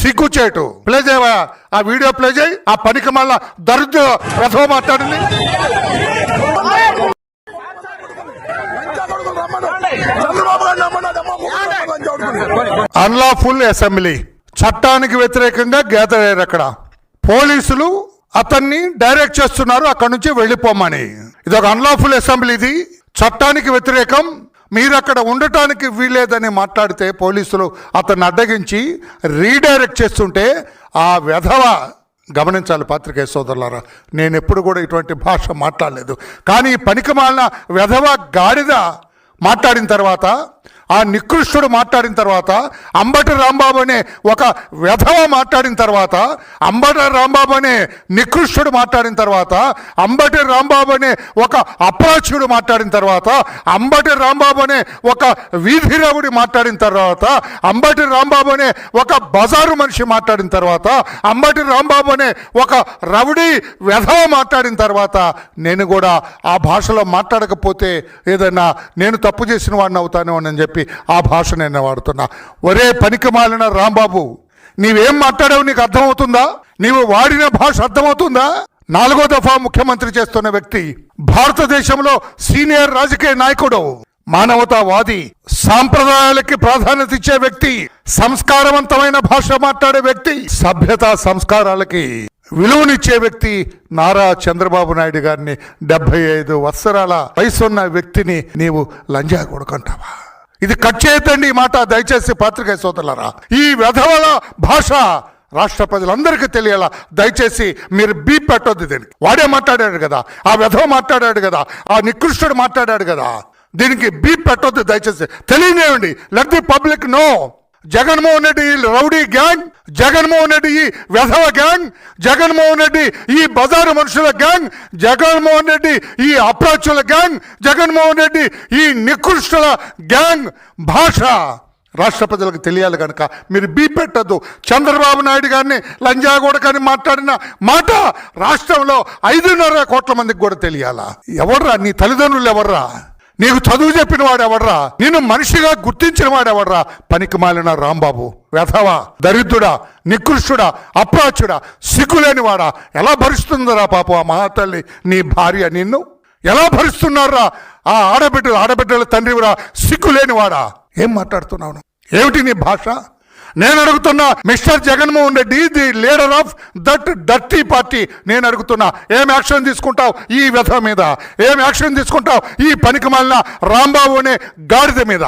సిగ్గుచేటు. ప్లే చేయవా, ఆ వీడియో ప్లే చేయి. ఆ పనికి మళ్ళా దరిద్ర రథం మాట్లాడింది. అన్లాఫుల్ అసెంబ్లీ, చట్టానికి వ్యతిరేకంగా గ్యాదర్ అయ్యారు. అక్కడ పోలీసులు అతన్ని డైరెక్ట్ చేస్తున్నారు అక్కడ నుంచి వెళ్ళిపోమని. ఇది ఒక అన్లాఫుల్ అసెంబ్లీ, ఇది చట్టానికి వ్యతిరేకం, మీరు అక్కడ ఉండటానికి వీలేదని మాట్లాడితే పోలీసులు అతన్ని అడ్డగించి రీడైరెక్ట్ చేస్తుంటే ఆ వెధవ గమనించాలి. పాత్రికేయ సోదరులారా, నేను ఎప్పుడు కూడా ఇటువంటి భాష మాట్లాడలేదు. కానీ పనికిమాలిన వెధవ గాడిద మాట్లాడిన తర్వాత, ఆ నికృష్టుడు మాట్లాడిన తర్వాత, అంబటి రాంబాబు అనే ఒక వెధవ మాట్లాడిన తర్వాత, అంబటి రాంబాబు అనే నికృష్టుడు మాట్లాడిన తర్వాత, అంబటి రాంబాబు అనే ఒక అప్రాచ్యుడు మాట్లాడిన తర్వాత, అంబటి రాంబాబు అనే ఒక వీధి రవుడి మాట్లాడిన తర్వాత, అంబటి రాంబాబు అనే ఒక బజారు మనిషి మాట్లాడిన తర్వాత, అంబటి రాంబాబు అనే ఒక రవుడి వెధవ మాట్లాడిన తర్వాత, నేను కూడా ఆ భాషలో మాట్లాడకపోతే ఏదన్నా నేను తప్పు చేసిన వాడిని అవుతాను అని చెప్పి ఆ భాష నేను వాడుతున్నా. ఒరే పనికిమాలిన రాంబాబు, నీవేం మాట్లాడావు నీకు అర్థమవుతుందా? నీవు వాడిన భాష అర్థమవుతుందా? 4వ దఫా ముఖ్యమంత్రి చేస్తున్న వ్యక్తి, భారతదేశంలో సీనియర్ రాజకీయ నాయకుడు, మానవతావాది, సాంప్రదాయాలకి ప్రాధాన్యత ఇచ్చే వ్యక్తి, సంస్కారవంతమైన భాష మాట్లాడే వ్యక్తి, సభ్యత సంస్కారాలకి విలువనిచ్చే వ్యక్తి నారా చంద్రబాబు నాయుడు గారిని 75 సంవత్సరాల వయసున్న వ్యక్తిని నీవు లంజా కొడుకుంటావా? ఇది కట్ చేయొద్దండి ఈ మాట, దయచేసి పాత్రికేయ సోదరులారా. ఈ వెధవల భాష రాష్ట్ర ప్రజలందరికీ తెలియాలా. దయచేసి మీరు బీప్ పెట్టొద్దు దీనికి. వాడే మాట్లాడాడు కదా, ఆ వెధవ మాట్లాడాడు కదా, ఆ నికృష్టుడు మాట్లాడాడు కదా, దీనికి బీప్ పెట్టొద్దు దయచేసి. తెలియనివ్వండి, let the public know. Jaganmohan Reddy rowdy gang, Jaganmohan Reddy ఈ వెధవ గ్యాంగ్, జగన్మోహన్ రెడ్డి ఈ బజారు మనుషుల గ్యాంగ్, జగన్మోహన్ రెడ్డి ఈ అప్రాచుల గ్యాంగ్, జగన్మోహన్ రెడ్డి ఈ నికృష్టుల గ్యాంగ్ భాష రాష్ట్ర ప్రజలకు తెలియాలి కనుక మీరు బీ పెట్టద్దు. చంద్రబాబు నాయుడు గారిని లంజాగూడకని మాట్లాడిన మాట రాష్ట్రంలో 5.5 కోట్ల మందికి కూడా తెలియాలా. ఎవర్రా నీ తల్లిదండ్రులు? ఎవర్రా నీకు చదువు చెప్పిన వాడు? ఎవడ్రా నిన్ను మనిషిగా గుర్తించిన వాడు? ఎవడ్రా? పనికిమాలిన రాంబాబు, వెధవా, దరిద్రుడా, నికృష్టుడా, అప్రాచుడా, సిగ్గులేనివాడా. ఎలా భరిస్తుందరా పాపం ఆ మహాతల్లి నీ భార్య? నిన్ను ఎలా భరిస్తున్నారా ఆ ఆడబిడ్డల తండ్రివిరా, సిగ్గులేనివాడా. ఏం మాట్లాడుతున్నావు? ఏమిటి నీ భాష? నేను అడుగుతున్నా, mister Jaganmohan Reddy, the leader of that dirty party, నేను అడుగుతున్నా, ఏం యాక్షన్ తీసుకుంటావు ఈ వ్యధ మీద? ఏం యాక్షన్ తీసుకుంటావు ఈ పనికిమాలిన రాంబాబు అనే గాడిద మీద?